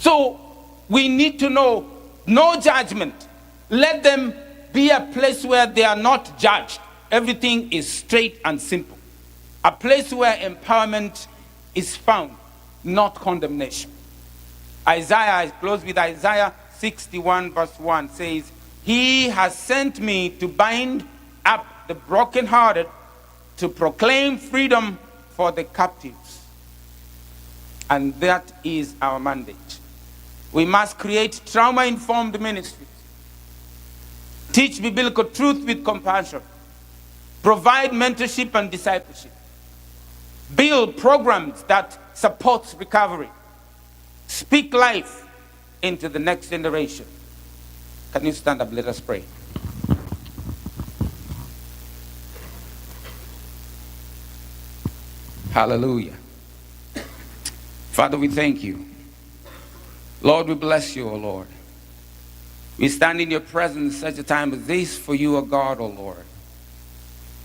So we need to know, no judgment. Let them be a place where they are not judged. Everything is straight and simple. A place where empowerment is found, not condemnation. I close with Isaiah 61 verse 1 says, He has sent me to bind up the brokenhearted, to proclaim freedom for the captives. And that is our mandate. We must create trauma-informed ministries, teach biblical truth with compassion, provide mentorship and discipleship, build programs that support recovery, speak life into the next generation. Can you stand up? Let us pray. Hallelujah. Father, we thank you. Lord, we bless you, O Lord. We stand in your presence such a time as this for you, O God, O Lord.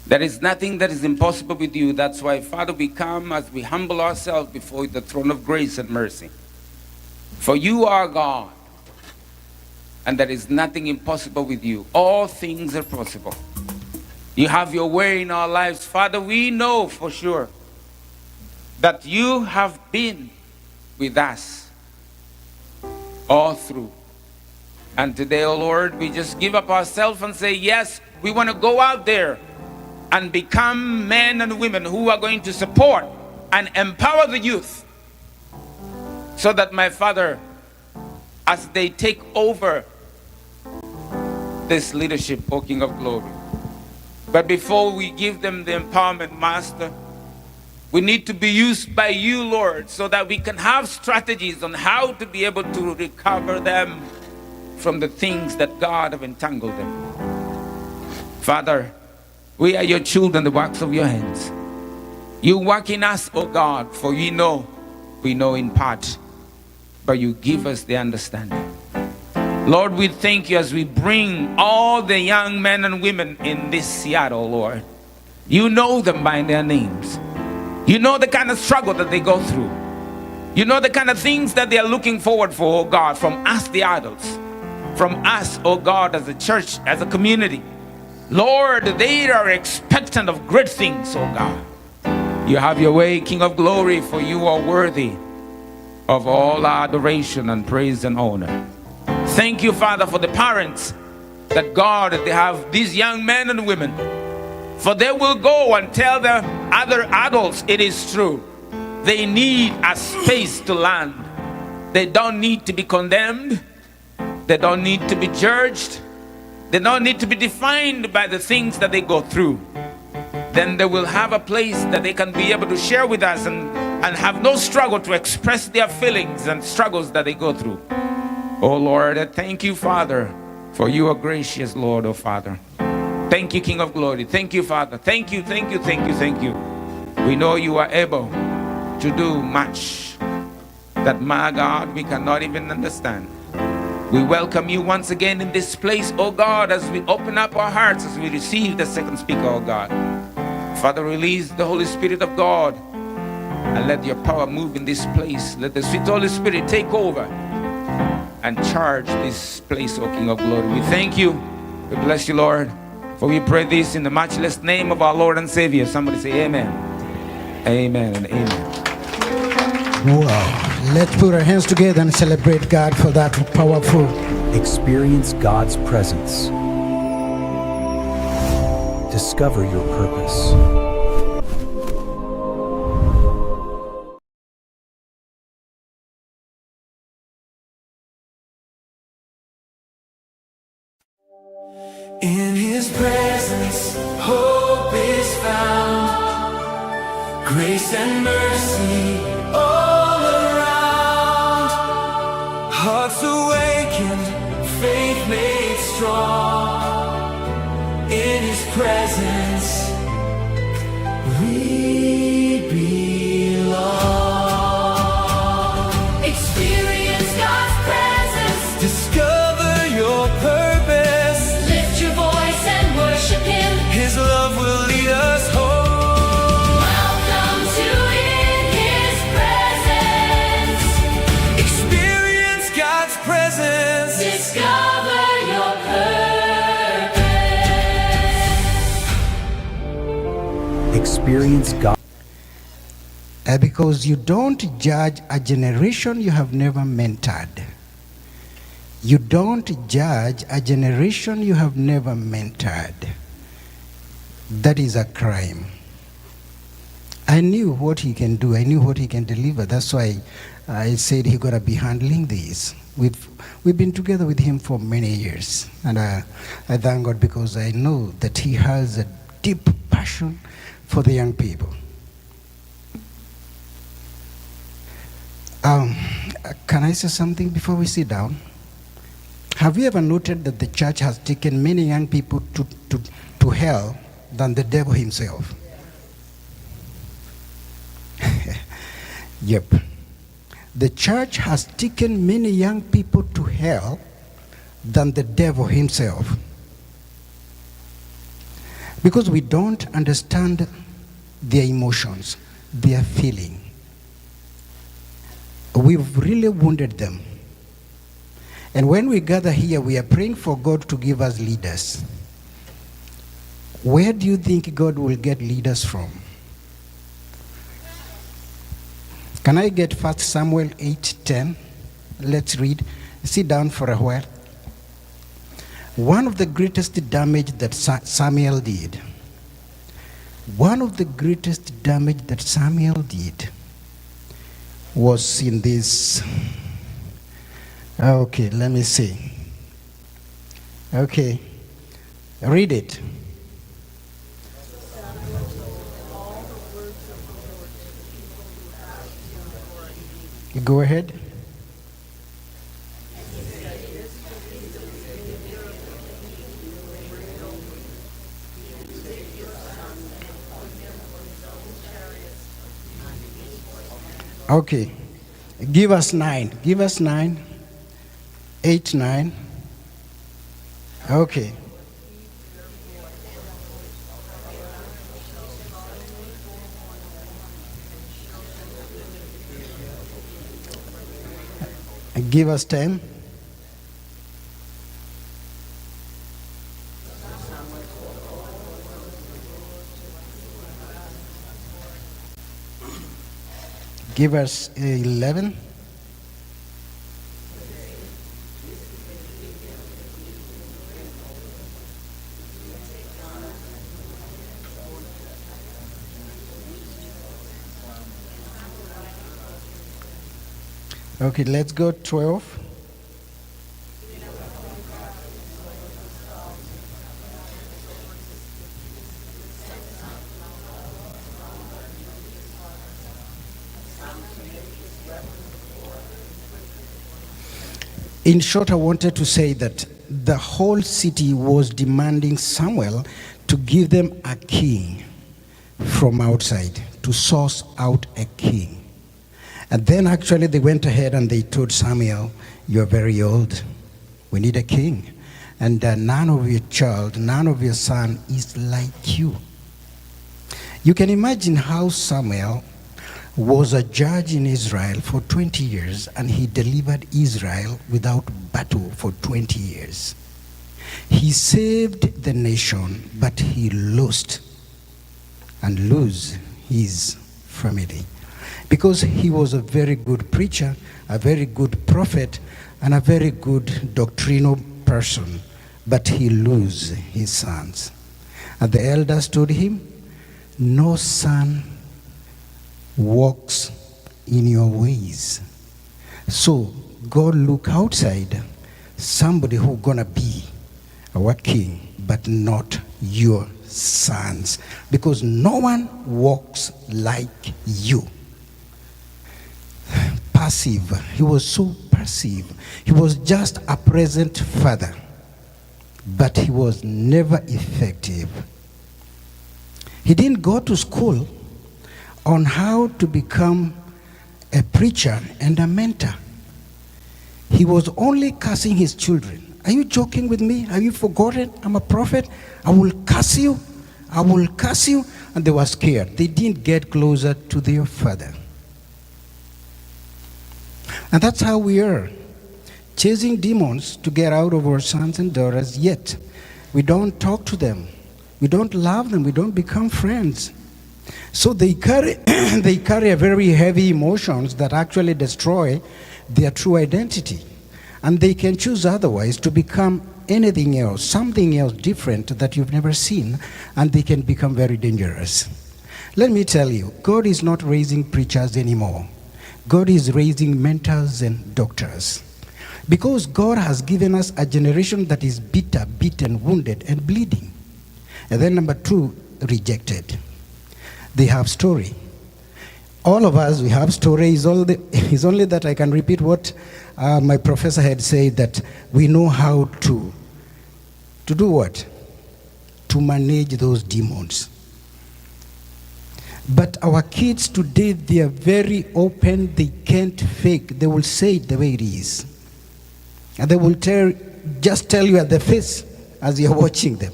There is nothing that is impossible with you. That's why, Father, we come as we humble ourselves before the throne of grace and mercy. For you are God, and there is nothing impossible with you. All things are possible. You have your way in our lives. Father, we know for sure that you have been with us all through. And today, oh Lord, we just give up ourselves and say, yes, we want to go out there and become men and women who are going to support and empower the youth, so that, my Father, as they take over this leadership, O King of Glory. But before we give them the empowerment, Master, we need to be used by you, Lord, so that we can have strategies on how to be able to recover them from the things that God have entangled them. Father, we are your children, the works of your hands. You work in us, O God, for we know in part, but you give us the understanding. Lord, we thank you as we bring all the young men and women in this Seattle, Lord. You know them by their names. You know the kind of struggle that they go through. You know the kind of things that they are looking forward for, oh God, from us, the adults. From us, oh God, as a church, as a community. Lord, they are expectant of great things, oh God. You have your way, King of Glory, for you are worthy of all adoration and praise and honor. Thank you, Father, for the parents that, God, they have these young men and women. For they will go and tell the other adults it is true. They need a space to land. They don't need to be condemned. They don't need to be judged. They don't need to be defined by the things that they go through. Then they will have a place that they can be able to share with us and have no struggle to express their feelings and struggles that they go through. Oh Lord, I thank you, Father, for you are gracious, Lord, oh Father. Thank you, King of Glory. Thank you, Father. Thank you, thank you, thank you, thank you. We know you are able to do much that, my God, we cannot even understand. We welcome you once again in this place, oh God, as we open up our hearts, as we receive the second speaker, oh God. Father, release the Holy Spirit of God and let your power move in this place. Let the sweet Holy Spirit take over and charge this place, O King of Glory. We thank you. We bless you, Lord. For we pray this in the matchless name of our Lord and Savior. Somebody say amen. Amen and amen. Wow. Let's put our hands together and celebrate God for that powerful. Experience God's presence. Discover your purpose. In his presence, hope is found, grace and mercy all around. Hearts awakened, faith made strong. In his presence, we belong. Experience God's presence. Discover your purpose. His love will lead us home. Welcome to in his presence. Experience Discover your purpose. Experience God. Because you don't judge a generation you have never mentored. You don't judge a generation you have never mentored. That is a crime. I knew what he can do. I knew what he can deliver. That's why I said he's going to be handling this. We've been together with him for many years. And I thank God because I know that he has a deep passion for the young people. Can I say something before we sit down? Have you ever noted that the church has taken many young people to hell than the devil himself? Yep. The church has taken many young people to hell than the devil himself. Because we don't understand their emotions, their feeling. We've really wounded them. And when we gather here, we are praying for God to give us leaders. Where do you think God will get leaders from? Can I get 1 Samuel 8:10? Let's read. Sit down for a while. One of the greatest damage that Samuel did, was in this. Okay, let me see. Okay, read it. Go ahead. Okay, give us 9. Give us 9. 8, 9. Okay. Give us 10. Give us 11. Okay, let's go 12. In short, I wanted to say that the whole city was demanding Samuel to give them a king from outside, to source out a king. And then actually they went ahead and they told Samuel, "You're very old. We need a king. And none of your son is like you." You can imagine how Samuel was a judge in Israel for 20 years, and he delivered Israel without battle for 20 years. He saved the nation, but he lost his family. Because he was a very good preacher, a very good prophet, and a very good doctrinal person, but he lost his sons. And the elders told him, "No son walks in your ways." So God look outside, somebody who's gonna be our king, but not your sons, because no one walks like you. Passive. He was so passive. He was just a present father, but he was never effective. He didn't go to school on how to become a preacher and a mentor. He was only cursing his children. Are you joking with me? Have you forgotten I'm a prophet? I will curse you. I will curse you. And they were scared. They didn't get closer to their father. And that's how we are. chasing demons to get out of our sons and daughters, yet we don't talk to them. We don't love them. We don't become friends. So they carry, they carry a very heavy emotions that actually destroy their true identity. And they can choose otherwise to become anything else, something else different that you've never seen, and they can become very dangerous. Let me tell you, God is not raising preachers anymore. God is raising mentors and doctors. Because God has given us a generation that is bitter, beaten, wounded, and bleeding. And then number two, rejected. They have story. All of us, we have story. It's only that I can repeat what my professor had said, that we know how to do what? To manage those demons. But our kids today, they are very open. They can't fake. They will say it the way it is. And they will just tell you at the face as you're watching them.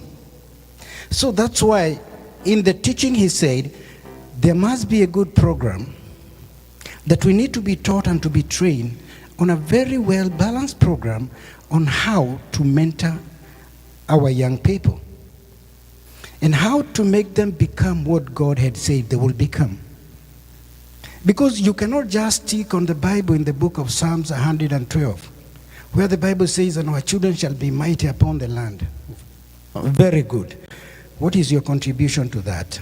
So that's why in the teaching he said, there must be a good program that we need to be taught and to be trained on a very well-balanced program on how to mentor our young people and how to make them become what God had said they will become. Because you cannot just stick on the Bible in the book of Psalms 112, where the Bible says, and our children shall be mighty upon the land. Very good. What is your contribution to that?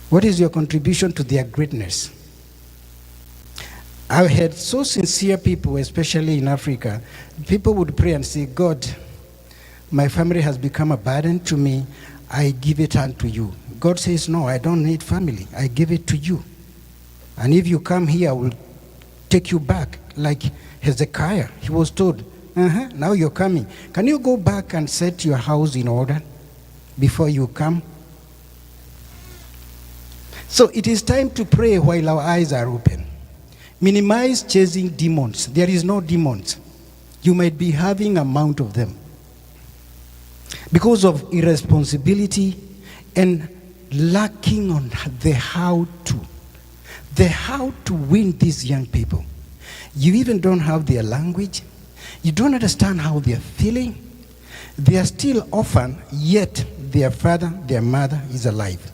What is your contribution to their greatness? I've had so sincere people, especially in Africa, people would pray and say, God, my family has become a burden to me. I give it unto you. God says, no, I don't need family. I give it to you. And if you come here, I will take you back. Like Hezekiah, he was told, now you're coming. Can you go back and set your house in order before you come? So it is time to pray while our eyes are open. Minimize chasing demons. There is no demons. You might be having a mount of them. Because of irresponsibility and lacking on the how to win these young people. You even don't have their language. You don't understand how they're feeling. They are still orphan, yet their father, their mother is alive.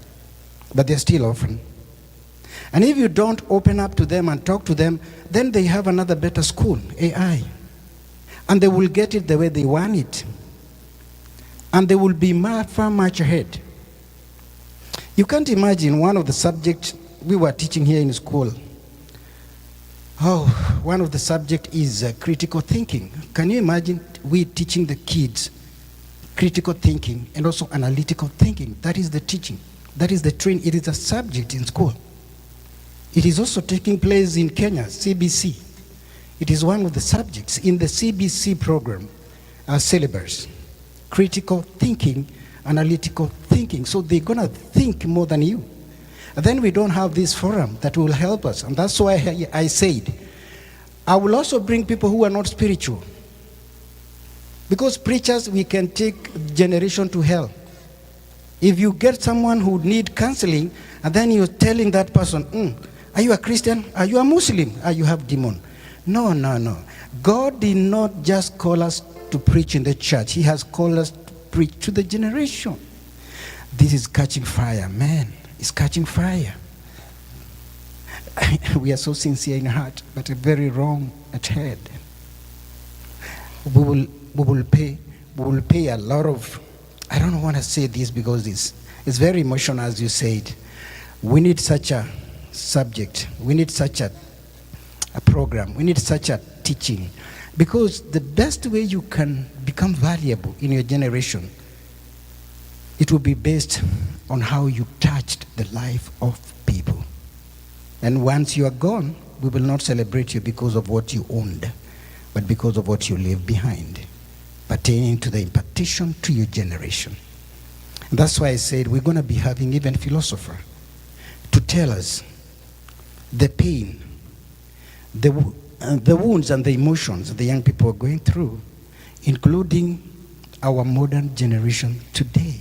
But they're still orphan. And if you don't open up to them and talk to them, then they have another better school, AI. And they will get it the way they want it. And they will be far much ahead. You can't imagine one of the subjects we were teaching here in school. One of the subjects is critical thinking. Can you imagine we teaching the kids critical thinking and also analytical thinking? That is the teaching. That is the training. It is a subject in school. It is also taking place in Kenya, CBC. It is one of the subjects in the CBC program, syllabus. Critical thinking, analytical thinking. So they're going to think more than you. And then we don't have this forum that will help us. And that's why I said, I will also bring people who are not spiritual. Because preachers, we can take generation to hell. If you get someone who need counseling, and then you're telling that person, are you a Christian? Are you a Muslim? Are you have demon? No. God did not just call us to preach in the church. He has called us to preach to the generation. This is catching fire, man. It's catching fire. We are so sincere in heart, but very wrong at head. We will pay a lot of, I don't want to say this because it's very emotional, as you said. We need such a subject. We need such a program. We need such a teaching. Because the best way you can become valuable in your generation, it will be based on how you touched the life of people. And once you are gone, we will not celebrate you because of what you owned, but because of what you leave behind, pertaining to the impartation to your generation. And that's why I said we're going to be having even philosopher to tell us the pain, the wounds and the emotions the young people are going through, including our modern generation today.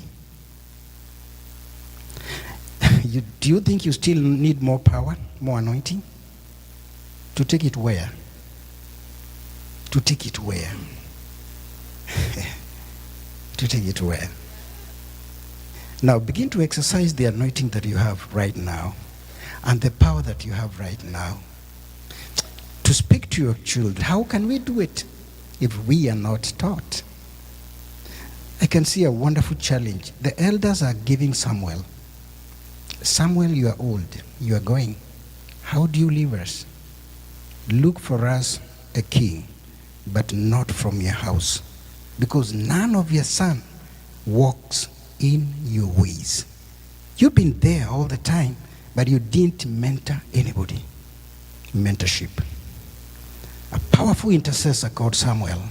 Do you think you still need more power, more anointing? To take it where? To take it where? To take it where? Now begin to exercise the anointing that you have right now and the power that you have right now to speak to your children. How can we do it if we are not taught? I can see a wonderful challenge. The elders are giving Samuel. Samuel, you are old. You are going. How do you leave us? Look for us a king, but not from your house, because none of your son walks in your ways. You've been there all the time, but you didn't mentor anybody. Mentorship. A powerful intercessor called Samuel,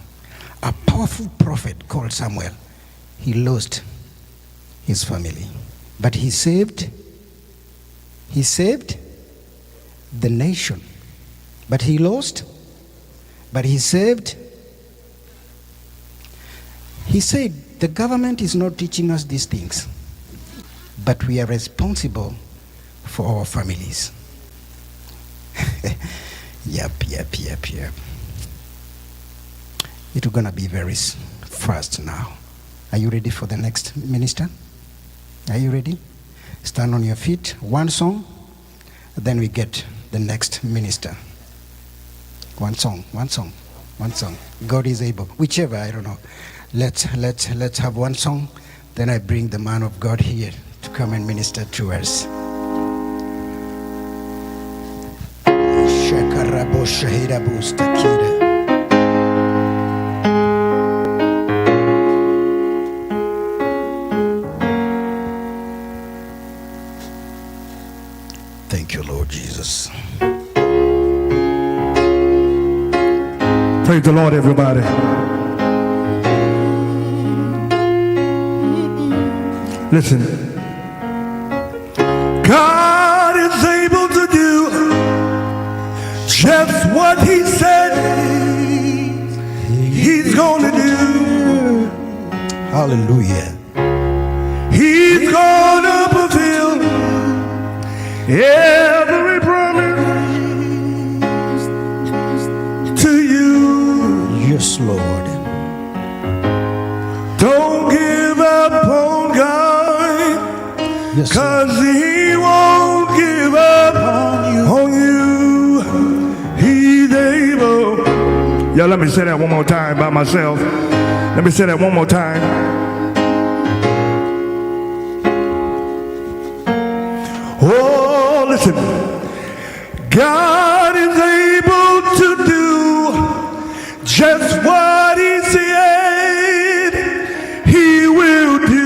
a powerful prophet called Samuel. He lost his family, but he saved the nation. But he lost, but he saved. He said, the government is not teaching us these things, but we are responsible for our families. Yep. It's gonna be very fast now. Are you ready for the next minister? Are you ready? Stand on your feet. One song, then we get the next minister. One song. God is able. Whichever, I don't know. Let's have one song. Then I bring the man of God here to come and minister to us. Thank you, Lord Jesus. Praise the Lord, everybody. Listen. God is able to do just what He said He's going to do. Hallelujah. He's going to fulfill every promise to you. Yes, Lord. Don't give up on God, Yes, Lord. 'cause He won't give up on you. He's able. Yeah, let me say that one more time by myself. Let me say that one more time. Oh, listen. God is able to do just what He said He will do.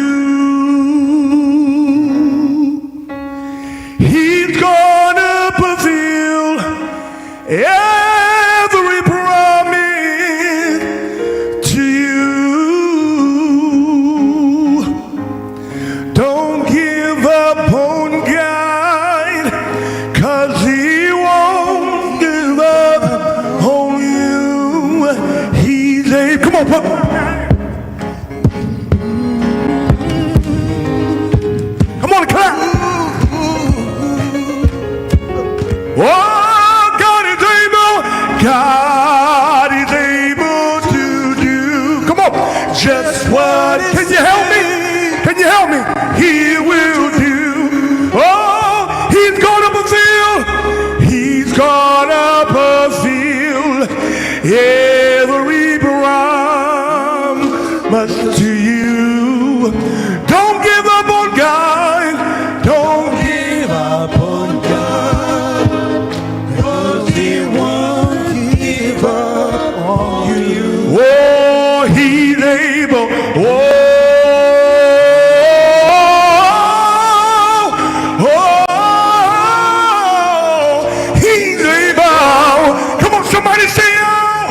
He's gonna fulfill every promise to you. Don't give up on God, 'cause He won't give up on you. He's a, come on, put, come on, clap. Oh, God is able. God is able to do. Come on, just what? Can you help me? Can you help me? He will do. Oh, He's gonna fulfill. He's gonna fulfill every promise to you. Don't give up on God. Don't give up on God, 'cause He won't give up on you. Oh, He's able. Oh, He's able. Come on, somebody say, oh,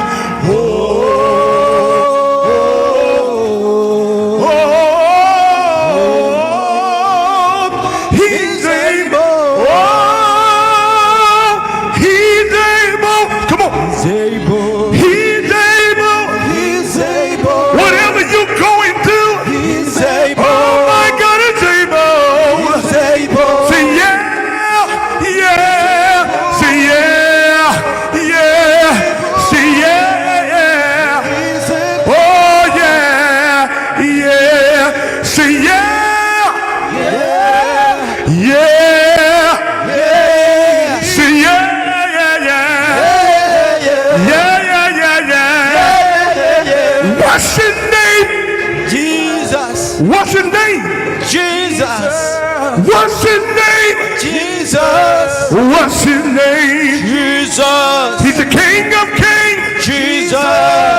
What's his name? Jesus. What's his name? Jesus. What's his name? Jesus. What's his name? Jesus. He's the King of Kings. Jesus.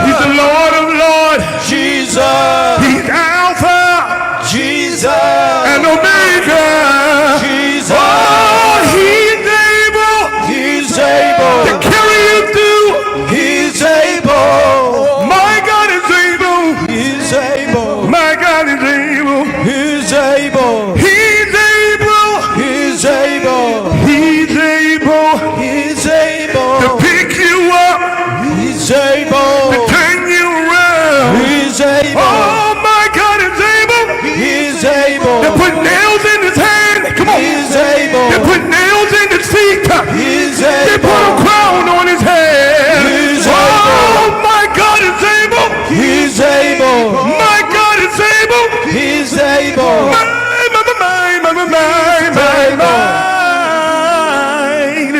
He's the Lord of Lords. Jesus. He's Alpha Jesus. and Omega. Jesus. Oh, he's able. He's able. To carry you through. He's able. My God is able. He's able. My God is able. He's able. He's able. He's able. He's able He's able. to pick you up, He's to able. turn you around. He's able. Oh, my God is able. He's They able. put nails in his hand. Come on. He's They able. put nails in his feet. He's They put a able. crown on his head. He's Oh, able. my God is able. He's able. My God is able. He's able. My.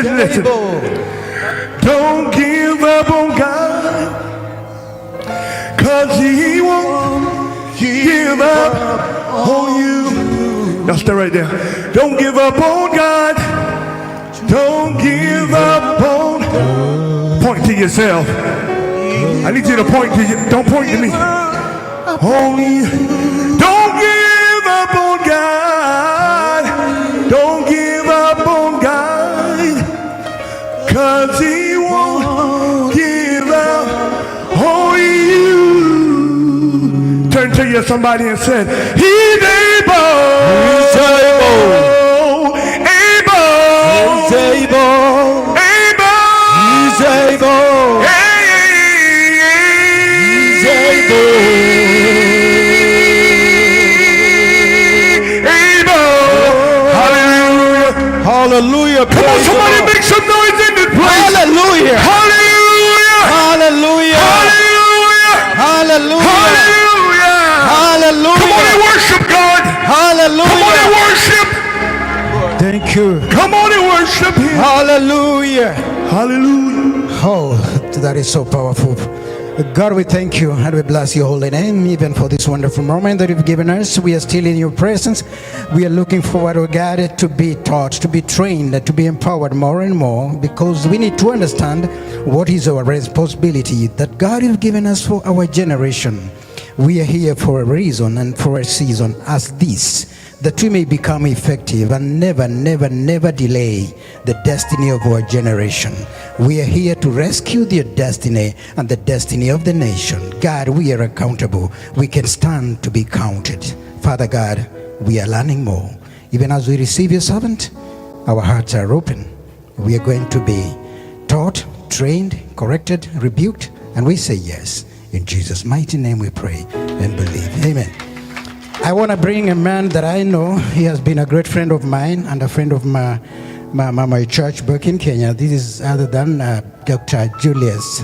Listen. Don't give up on God, 'cause he won't give up on you. Now stay right there. Don't give up on God. Don't give up on. Point to yourself. I need you to point to you. Don't point to me. Only. Don't give up on God. Don't give up on God, 'cause he won't give up on you. Turn to you somebody and say, he's able. He's able. Able. He's able. Able. He's able. He's able. Hallelujah. Come on, Praise somebody the Lord. make some noise in this place. Hallelujah. Hallelujah. Hallelujah. Hallelujah. Hallelujah. Hallelujah. Come on and Hallelujah. worship God. Come on and Hallelujah. worship. Thank you. Come on and worship him. Hallelujah. Hallelujah. Oh, that is so powerful. God, we thank you and we bless your holy name, even for this wonderful moment that you've given us. We are still in your presence. We are looking forward, oh God, to be taught, to be trained, to be empowered more and more, because we need to understand what is our responsibility that God has given us for our generation. We are here for a reason and for a season as this, that we may become effective and never, never, never delay the destiny of our generation. We are here to rescue their destiny and the destiny of the nation. God, we are accountable. We can stand to be counted. Father God, we are learning more. Even as we receive your servant, our hearts are open. We are going to be taught, trained, corrected, rebuked, and we say yes. In Jesus' mighty name we pray and believe. Amen. I want to bring a man that I know. He has been a great friend of mine and a friend of my church back in Kenya. This is other than Dr. Julius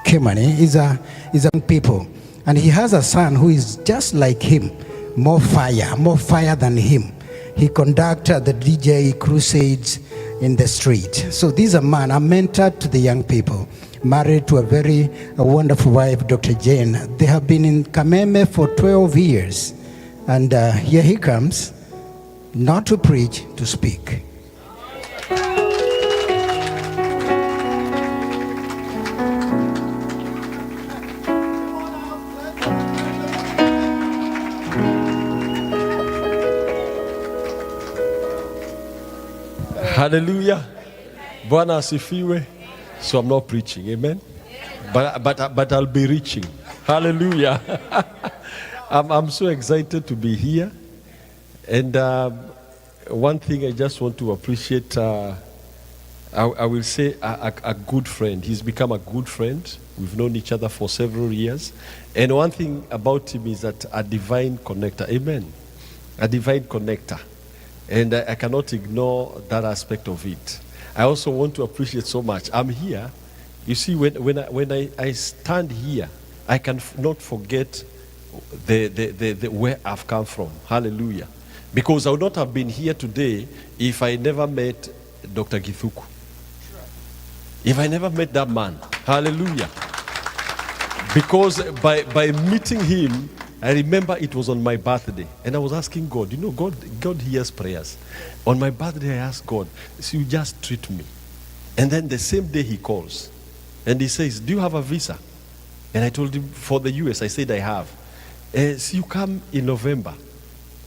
Kimani. He's a young people. And he has a son who is just like him, more fire than him. He conducted the DJ crusades in the street. So this is a man, a mentor to the young people, married to a wonderful wife, Dr. Jane. They have been in Kameme for 12 years. And here he comes, not to preach, to speak. Hallelujah. Bwana asifiwe. So I'm not preaching, amen. But I'll be reaching. Hallelujah. I'm so excited to be here. And one thing I just want to appreciate, I will say a good friend. He's become a good friend. We've known each other for several years. And one thing about him is that a divine connector. Amen. A divine connector. And I cannot ignore that aspect of it. I also want to appreciate so much. I'm here. You see, when I stand here, I can not forget the where I've come from. Hallelujah. Because I would not have been here today if I never met Dr. Githuku. If I never met that man. Hallelujah. Because by meeting him, I remember it was on my birthday. And I was asking God, God hears prayers. On my birthday, I asked God, so you just treat me. And then the same day he calls. And he says, do you have a visa? And I told him, for the US, I said I have. So you come in November.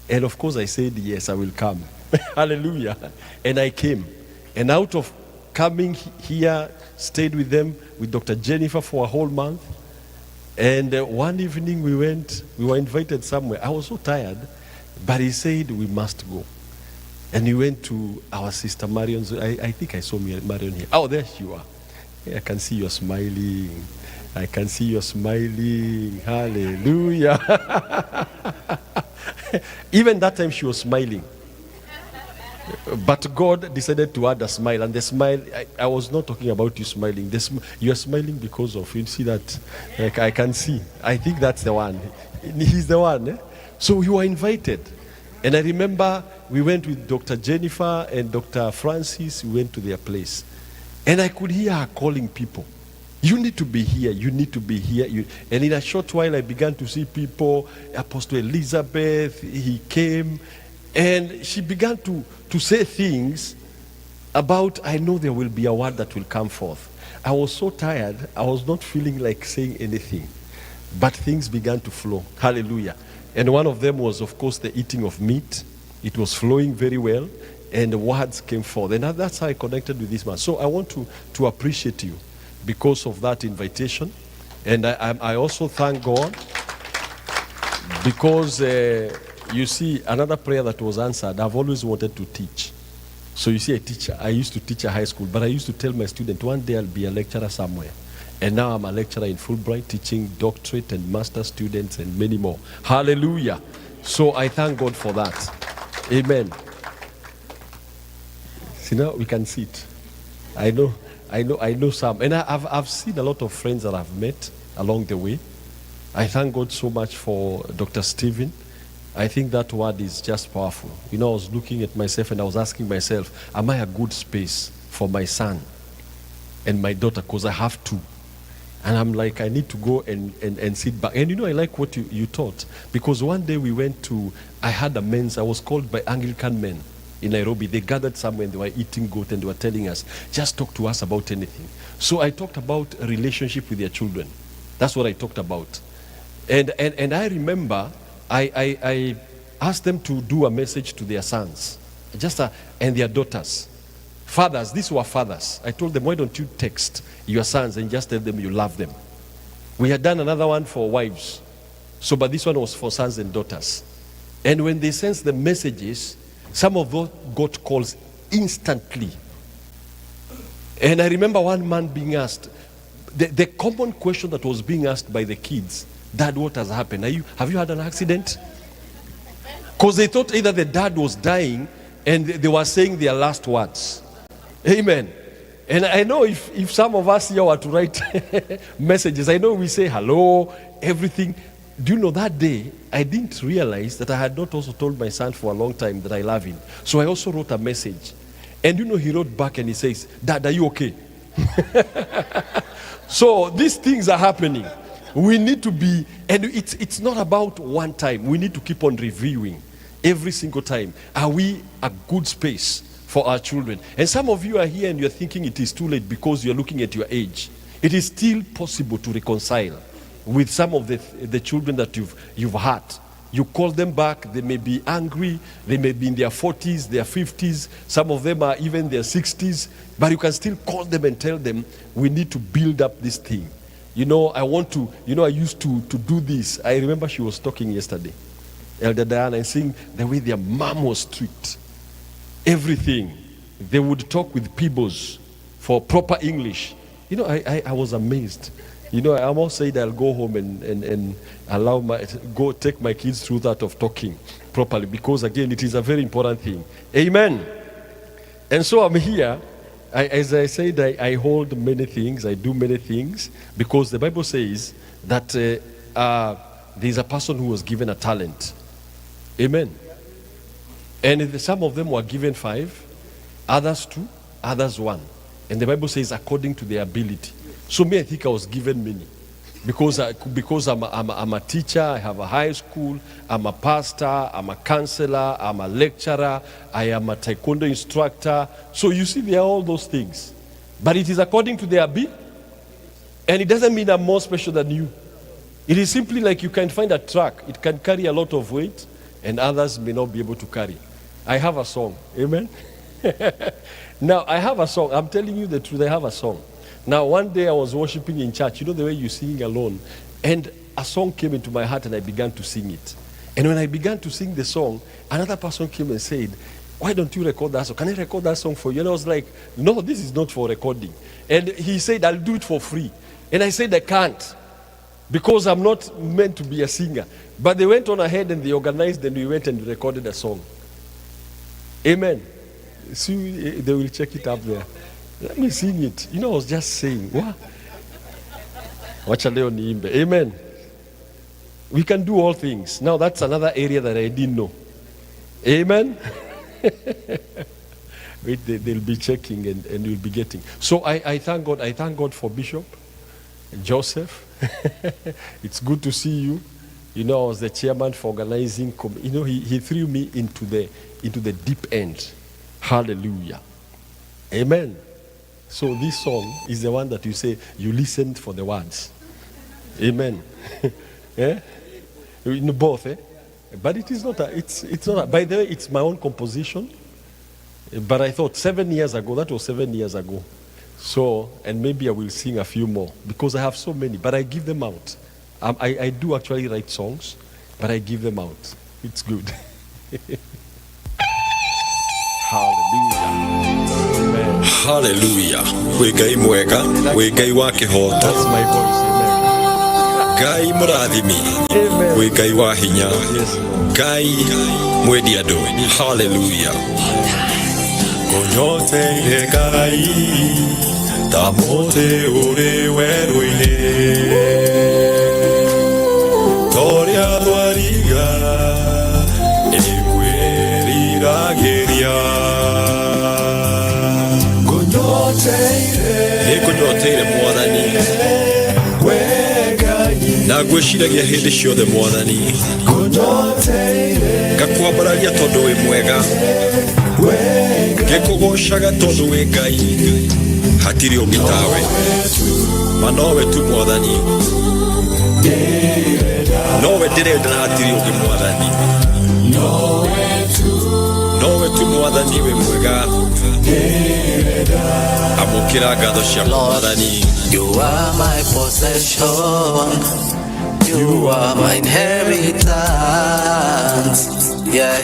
And of course I said, yes, I will come. Hallelujah. And I came. And out of coming here, stayed with them, with Dr. Jennifer for a whole month. And one evening we were invited somewhere. I was so tired, but he said we must go. And we went to our sister Marion's. I think I saw Marion here. Oh, there you are. I can see you're smiling. I can see you're smiling. Hallelujah. Even that time she was smiling. But God decided to add a smile. And the smile, I was not talking about you smiling. You're smiling because of, you see that? Like I can see. I think that's the one. He's the one. Eh? So we were invited. And I remember we went with Dr. Jennifer and Dr. Francis. We went to their place. And I could hear her calling people. You need to be here. You need to be here. And in a short while, I began to see people. Apostle Elizabeth, he came. And she began to say things about, I know there will be a word that will come forth. I was so tired. I was not feeling like saying anything. But things began to flow. Hallelujah. And one of them was, of course, the eating of meat. It was flowing very well. And the words came forth. And that's how I connected with this man. So I want to appreciate you because of that invitation. And I also thank God because, you see, another prayer that was answered, I've always wanted to teach. So you see, I used to teach at high school, but I used to tell my students, one day I'll be a lecturer somewhere. And now I'm a lecturer in Fulbright, teaching doctorate and master students and many more. Hallelujah. So I thank God for that. Amen. See, now we can see it. I know some. And I've seen a lot of friends that I've met along the way. I thank God so much for Dr. Stephen. I think that word is just powerful. I was looking at myself and I was asking myself, am I a good space for my son and my daughter? Because I have two. And I'm like, I need to go and sit back. And I like what you taught. Because one day I had a men's, I was called by Anglican men in Nairobi. They gathered somewhere and they were eating goat and they were telling us, just talk to us about anything. So I talked about a relationship with their children. That's what I talked about. And I remember I asked them to do a message to their sons and their daughters. Fathers, these were fathers. I told them, why don't you text your sons and just tell them you love them? We had done another one for wives. But this one was for sons and daughters. And when they sent the messages, some of those got calls instantly. And I remember one man being asked, the common question that was being asked by the kids, Dad, what has happened? Have you had an accident? Because they thought either the dad was dying and they were saying their last words. Amen. And I know if some of us here were to write messages, I know we say hello, everything. Do you know that day, I didn't realize that I had not also told my son for a long time that I love him. So I also wrote a message. And he wrote back and he says, Dad, are you okay? So these things are happening. We need to be, and it's not about one time. We need to keep on reviewing every single time. Are we a good space for our children? And some of you are here and you're thinking it is too late because you're looking at your age. It is still possible to reconcile with some of the children that you've had. You call them back, they may be angry, they may be in their 40s, their 50s, some of them are even in their 60s, but you can still call them and tell them, we need to build up this thing. I used to do this. I remember she was talking yesterday, Elder Diana, and saying the way their mom was strict. Everything. They would talk with peoples for proper English. I was amazed. I almost said I'll go home and take my kids through that of talking properly, because again, it is a very important thing. Amen. And so I'm here. As I said, I hold many things, I do many things, because the Bible says that there's a person who was given a talent. Amen. And some of them were given 5, others 2, others 1. And the Bible says according to their ability. So me, I think I was given many. Because I'm a teacher, I have a high school, I'm a pastor, I'm a counselor, I'm a lecturer, I am a taekwondo instructor. So you see, there are all those things. But it is according to their ability. And it doesn't mean I'm more special than you. It is simply like you can find a truck. It can carry a lot of weight, and others may not be able to carry. I have a song. Amen? Now, I have a song. I'm telling you the truth. I have a song. Now, one day I was worshiping in church. You know the way you sing alone? And a song came into my heart, and I began to sing it. And when I began to sing the song, another person came and said, why don't you record that song? Can I record that song for you? And I was like, no, this is not for recording. And he said, I'll do it for free. And I said, I can't, because I'm not meant to be a singer. But they went on ahead and they organized, and we went and recorded a song. Amen. See, they will check it up there. Let me sing it. You know, I was just saying, what? Wacha leo niimbe. Amen. We can do all things. Now that's another area that I didn't know. Amen. Wait, they'll be checking and you'll be getting. So I thank God. I thank God for Bishop Joseph. It's good to see you. You know, I was the chairman for organizing. You know, he threw me into the deep end. Hallelujah. Amen. So this song is the one that you say you listened for the words. Amen. Yeah? In both, eh? But it is not it's not by the way, it's my own composition. But I thought 7 years ago, that was 7 years ago. So, and maybe I will sing a few more because I have so many, but I give them out. I do actually write songs, but I give them out. It's good. Hallelujah. Amen. Hallelujah. We Ngai mwega, we Ngai wa kihoto. That's my voice. Amen. Ngai murathimi, Amen. we Ngai wa hinya. Yes, Lord. Ngai mwendi andu. Hallelujah. Konyoteire Ngai, tamote uri werũ-inĩ. Toria thwariga, ĩkwĩriragĩria. Nĩngũnyoteire Mwathani, na ngwĩciragia hĩndĩ ciothe Mwathani. Ngakwambararia tondũ wĩ mwega, ngĩkũgoocaga tondũ wĩ Ngai, hatirĩ ũngĩ tawe, ma nowe tu Mwathani, nowe ndĩrenda na hatirĩ ũngĩ Mwathani, nowe tu Mwathani wĩ mwega, amũkĩra ngatho cia Mwathani. You are my possession, you are my inheritance, yeah,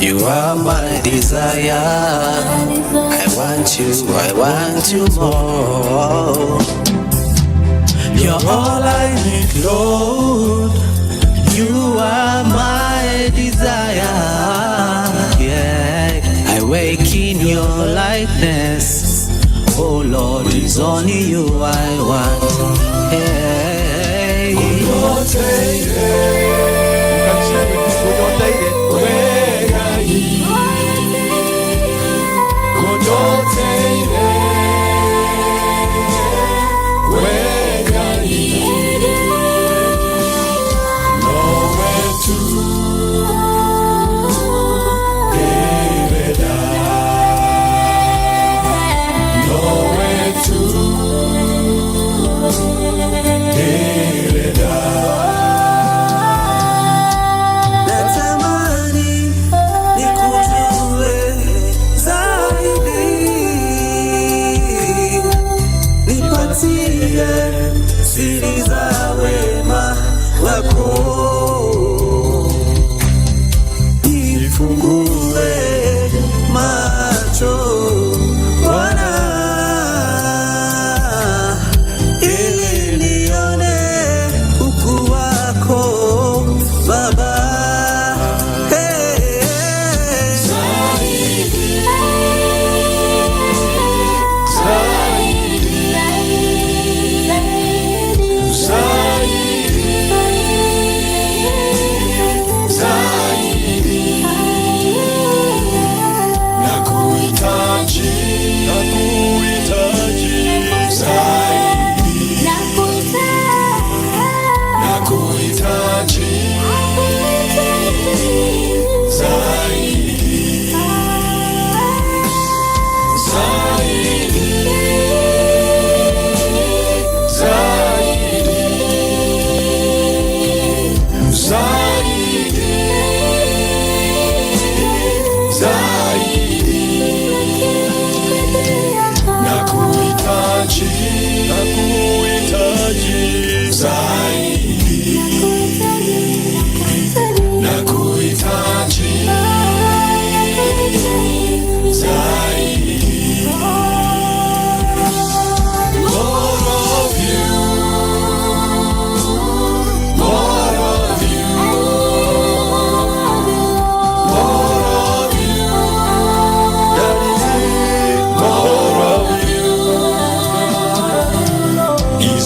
you are my desire, I want you more. You're all I need, Lord, you are my desire, yeah, I wake in your likeness. Oh Lord, it's only you I want. Hey. You can share with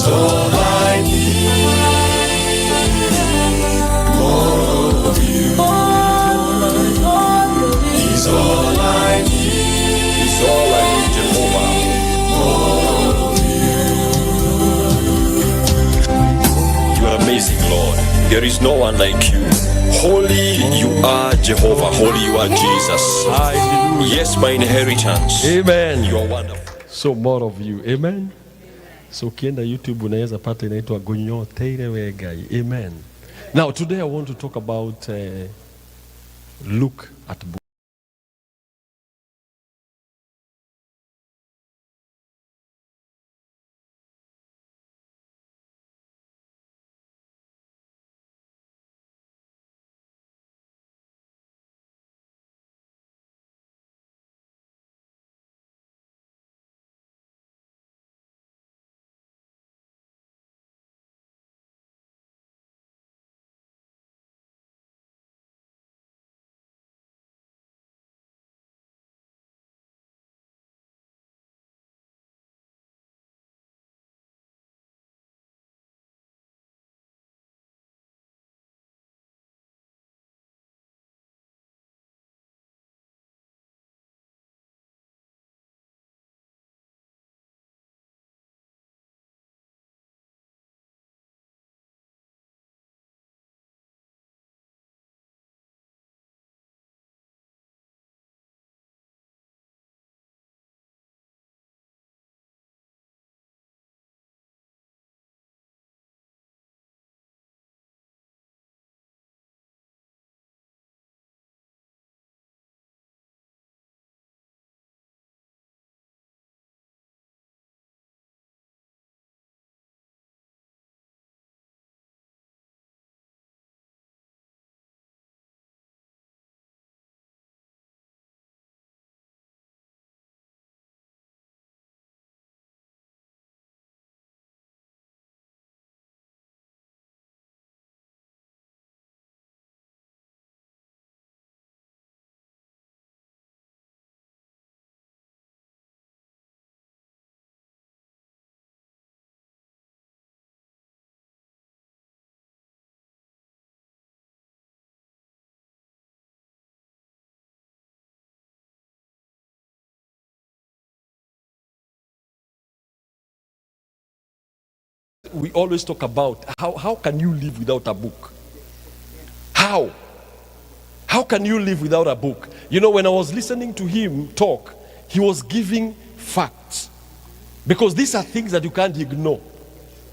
He's all I need. More of you. He's all I need. He's all I need, Jehovah. More of you. You are amazing, Lord. There is no one like you. Holy you are, Jehovah. Holy you are, Jesus. Hallelujah. Yes, my inheritance. Amen. You are wonderful. So more of you. Amen. So ukienda YouTube unaweza pata inaitwa Gonyoteire Wegai. Amen. Now today I want to talk about look at book. We always talk about how can you live without a book? How can you live without a book? You know, when I was listening to him talk, he was giving facts, because these are things that you can't ignore.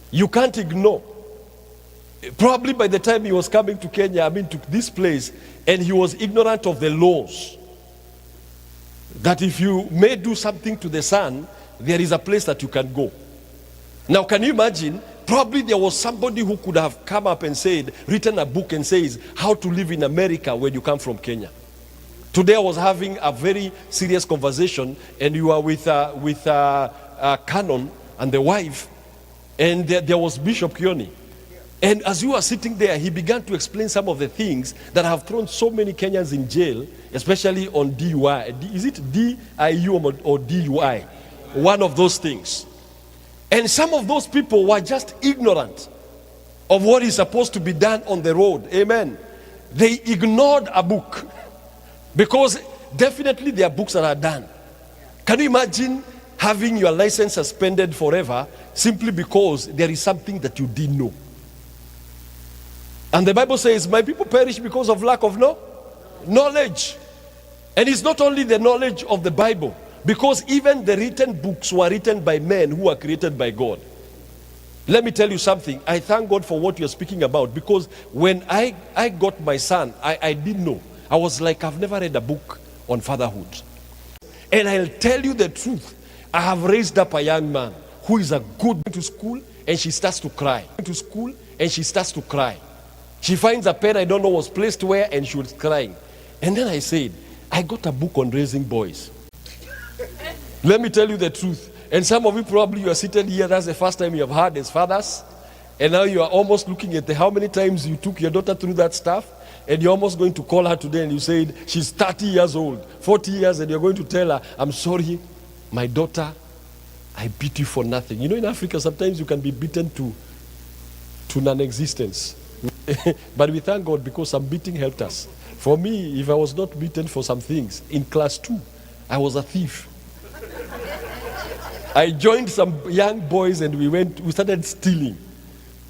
You can't ignore. Probably by the time he was coming to Kenya, to this place, and he was ignorant of the laws, that if you may do something to the sun, there is a place that you can go. Now, can you imagine? Probably there was somebody who could have come up and written a book and says, how to live in America when you come from Kenya. Today I was having a very serious conversation, and you are with Canon and the wife, and there was Bishop Kioni. And as you are sitting there, he began to explain some of the things that have thrown so many Kenyans in jail, especially on DUI. Is it DIU or DUI? One of those things. And some of those people were just ignorant of what is supposed to be done on the road. Amen. They ignored a book, because definitely there are books that are done. Can you imagine having your license suspended forever simply because there is something that you didn't know? And the Bible says, my people perish because of lack of knowledge. And it's not only the knowledge of the Bible, because even the written books were written by men who are created by God. Let me tell you something. I thank God for what you're speaking about, because when I got my son, I didn't know. I was like, I've never read a book on fatherhood. And I'll tell you the truth. I have raised up a young man who is a good to school, and she starts to cry. To school, and she starts to cry. She finds a pen I don't know was placed where, and she was crying. And then I said, I got a book on raising boys. Let me tell you the truth. And some of you probably you are seated here, that's the first time you have heard as fathers. And now you are almost looking at how many times you took your daughter through that stuff. And you're almost going to call her today, and you said, she's 30 years old, 40 years, and you're going to tell her, I'm sorry, my daughter, I beat you for nothing. You know, in Africa, sometimes you can be beaten to non-existence. But we thank God because some beating helped us. For me, if I was not beaten for some things, in class 2, I was a thief. I joined some young boys and we started stealing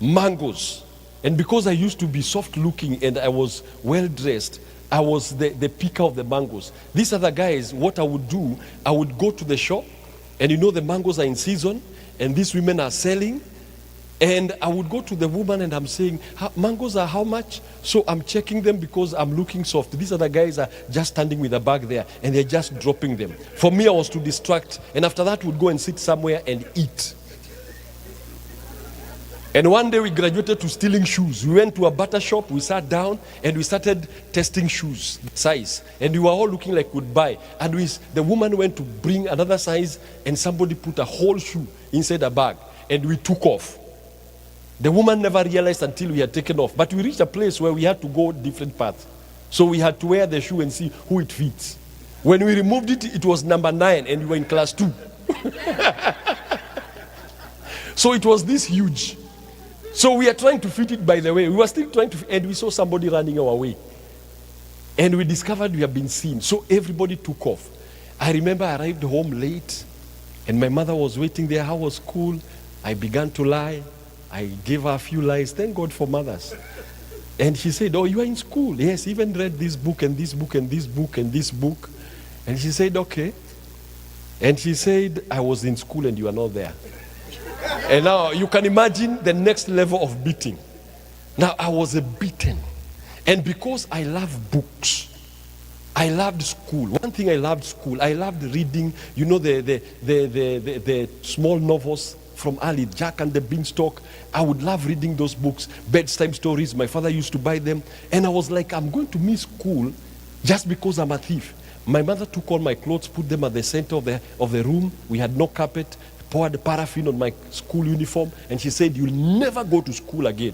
mangoes. And because I used to be soft looking and I was well dressed, I was the picker of the mangoes. These other guys, what I would do, I would go to the shop, and you know the mangoes are in season, and these women are selling. And I would go to the woman and I'm saying, mangoes are how much? So I'm checking them because I'm looking soft. These other guys are just standing with a bag there and they're just dropping them. For me, I was to distract. And after that, we'd go and sit somewhere and eat. And one day we graduated to stealing shoes. We went to a butter shop, we sat down and we started testing shoes, size. And we were all looking like we'd buy. And the woman went to bring another size and somebody put a whole shoe inside a bag and we took off. The woman never realized until we had taken off. But we reached a place where we had to go different paths. So we had to wear the shoe and see who it fits. When we removed it, it was number 9 and we were in class 2. So it was this huge. So we are trying to fit it, by the way. We were still trying to, and we saw somebody running our way. And we discovered we have been seen. So everybody took off. I remember I arrived home late and my mother was waiting there. How was school? I began to lie. I gave her a few lies. Thank God for mothers. And she said, oh, you are in school? Yes, even read this book and this book and this book and this book. And she said, okay. And she said, I was in school and you are not there. And now you can imagine the next level of beating. Now I was a beaten. And because I love books, I loved school. One thing I loved school, I loved reading, you know, the small novels from Ali, Jack and the Beanstalk. I would love reading those books, bedtime stories. My father used to buy them. And I was like, I'm going to miss school just because I'm a thief. My mother took all my clothes, put them at the center of the room. We had no carpet, poured paraffin on my school uniform. And she said, you'll never go to school again.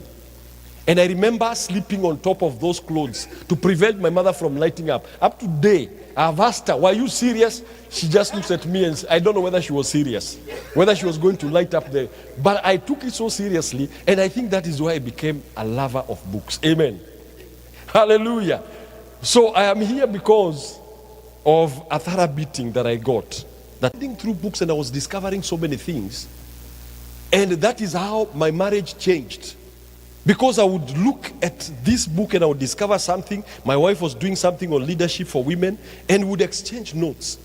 And I remember sleeping on top of those clothes to prevent my mother from lighting up. Up to today, I've asked her, were you serious? She just looks at me and I don't know whether she was serious, whether she was going to light up the... But I took it so seriously, and I think that is why I became a lover of books. Amen. Hallelujah. So I am here because of a thorough beating that I got. That reading through books and I was discovering so many things. And that is how my marriage changed. Because I would look at this book and I would discover something. My wife was doing something on leadership for women, and we would exchange notes.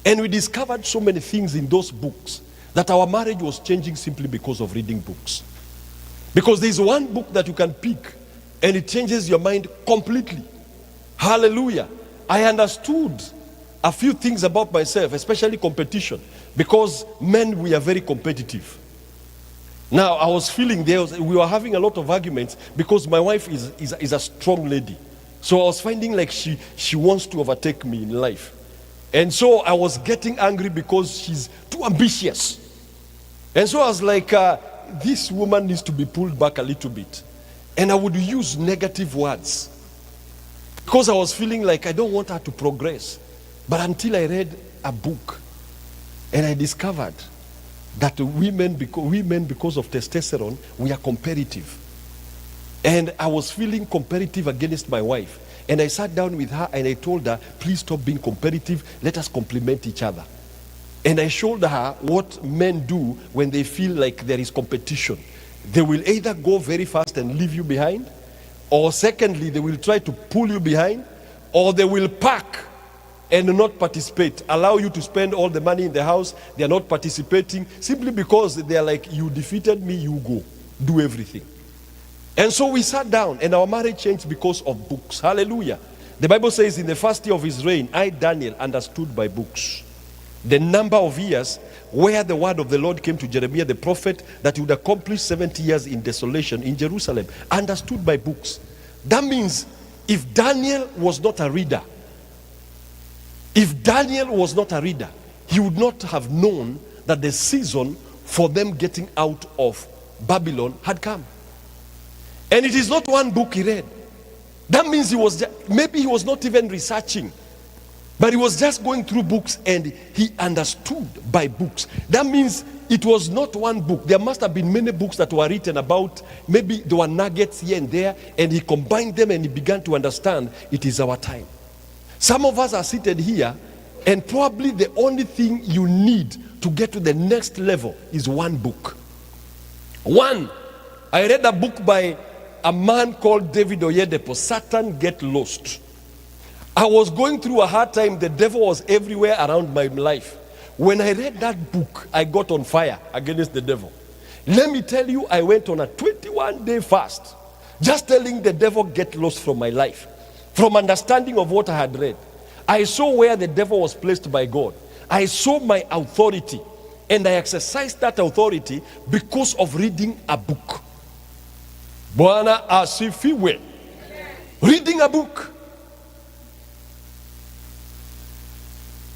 And we discovered so many things in those books that our marriage was changing simply because of reading books. Because there's one book that you can pick and it changes your mind completely. Hallelujah. I understood a few things about myself, especially competition, because men, we are very competitive. Now, I was feeling we were having a lot of arguments because my wife is a strong lady. So I was finding like she wants to overtake me in life. And so I was getting angry because she's too ambitious. And so I was like, this woman needs to be pulled back a little bit. And I would use negative words because I was feeling like I don't want her to progress. But until I read a book and I discovered that women, because of testosterone, we are competitive. And I was feeling competitive against my wife. And I sat down with her and I told her, please stop being competitive. Let us complement each other. And I showed her what men do when they feel like there is competition. They will either go very fast and leave you behind, or secondly, they will try to pull you behind, or they will pack and not participate, allow you to spend all the money in the house. They are not participating simply because they are like, you defeated me, you go do everything. And so we sat down and our marriage changed because of books. Hallelujah. The Bible says in the first year of his reign, I, Daniel, understood by books the number of years where the word of the Lord came to Jeremiah the prophet that he would accomplish 70 years in desolation in Jerusalem. Understood by books. That means if Daniel was not a reader, he would not have known that the season for them getting out of Babylon had come. And it is not one book he read. That means maybe he was not even researching, but he was just going through books and he understood by books. That means it was not one book. There must have been many books that were written about, maybe there were nuggets here and there, and he combined them and he began to understand it is our time. Some of us are seated here, and probably the only thing you need to get to the next level is one book. One. I read a book by a man called David Oyedepo, Satan Get Lost. I was going through a hard time. The devil was everywhere around my life. When I read that book, I got on fire against the devil. Let me tell you, I went on a 21-day fast, just telling the devil, get lost from my life. From understanding of what I had read, I saw where the devil was placed by God. I saw my authority, and I exercised that authority because of reading a book. Bwana asifiwe. Reading a book.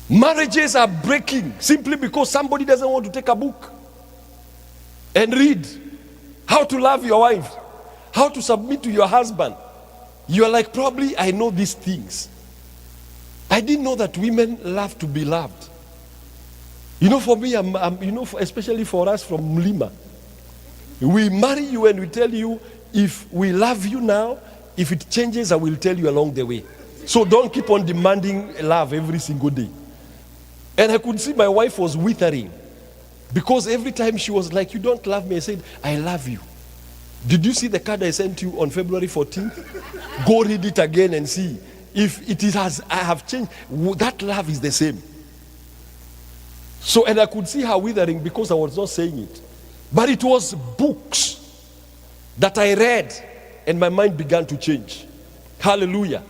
Marriages are breaking simply because somebody doesn't want to take a book and read how to love your wife, how to submit to your husband. You are like, probably I know these things. I didn't know that women love to be loved. You know, for me, especially for us from Mlima, we marry you and we tell you, if we love you now, if it changes, I will tell you along the way. So don't keep on demanding love every single day. And I could see my wife was withering, because every time she was like, you don't love me. I said, I love you. Did you see the card I sent you on February 14th? Go read it again and see if it is as I have changed. That love is the same. So, and I could see her withering because I was not saying it. But it was books that I read and my mind began to change. Hallelujah.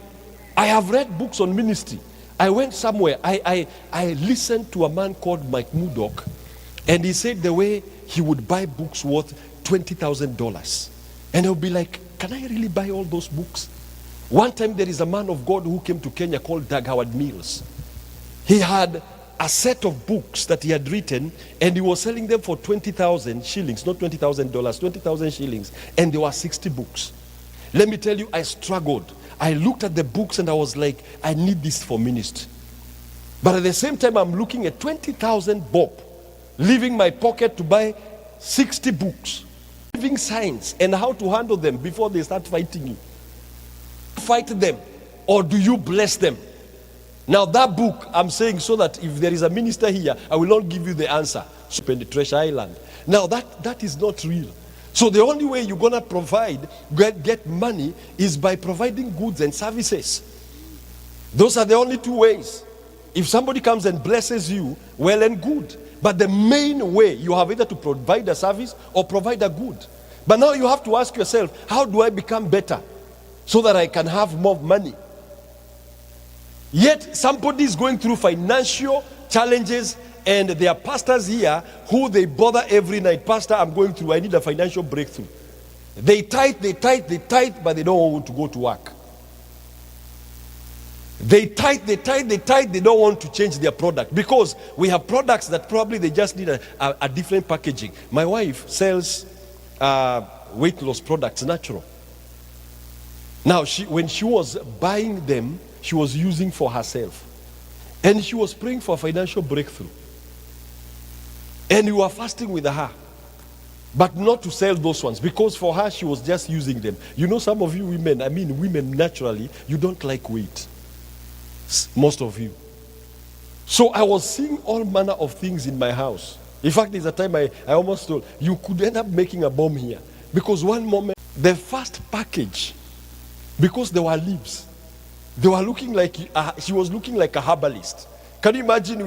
I have read books on ministry. I went somewhere. I listened to a man called Mike Murdoch, and he said the way he would buy books worth $20,000. And I'll be like, can I really buy all those books? One time there is a man of God who came to Kenya called Doug Howard Mills. He had a set of books that he had written, and he was selling them for 20,000 shillings, not $20,000, 20,000 shillings, and there were 60 books. Let me tell you, I struggled. I looked at the books and I was like, I need this for ministry. But at the same time, I'm looking at 20,000 bob, leaving my pocket to buy 60 books, giving signs and how to handle them before they start fighting you. Fight them, or do you bless them? Now that book, I'm saying so that if there is a minister here, I will not give you the answer. Spend the treasure island. Now that is not real. So the only way you're going to provide, get money, is by providing goods and services. Those are the only two ways. If somebody comes and blesses you, well and good. But the main way, you have either to provide a service or provide a good. But now you have to ask yourself, how do I become better so that I can have more money? Yet somebody is going through financial challenges, and there are pastors here who they bother every night. Pastor, I'm going through, I need a financial breakthrough. They tithe, but they don't want to go to work. They tithe, they don't want to change their product, because we have products that probably they just need a different packaging. My wife sells weight loss products, natural. Now, when she was buying them, she was using for herself. And she was praying for a financial breakthrough. And we were fasting with her. But not to sell those ones, because for her, she was just using them. You know, some of you women, women naturally, you don't like weight. Most of you. So I was seeing all manner of things in my house. In fact, there's a time I almost told, you could end up making a bomb here. Because one moment, the first package, because there were leaves, they were looking like, she was looking like a herbalist. Can you imagine?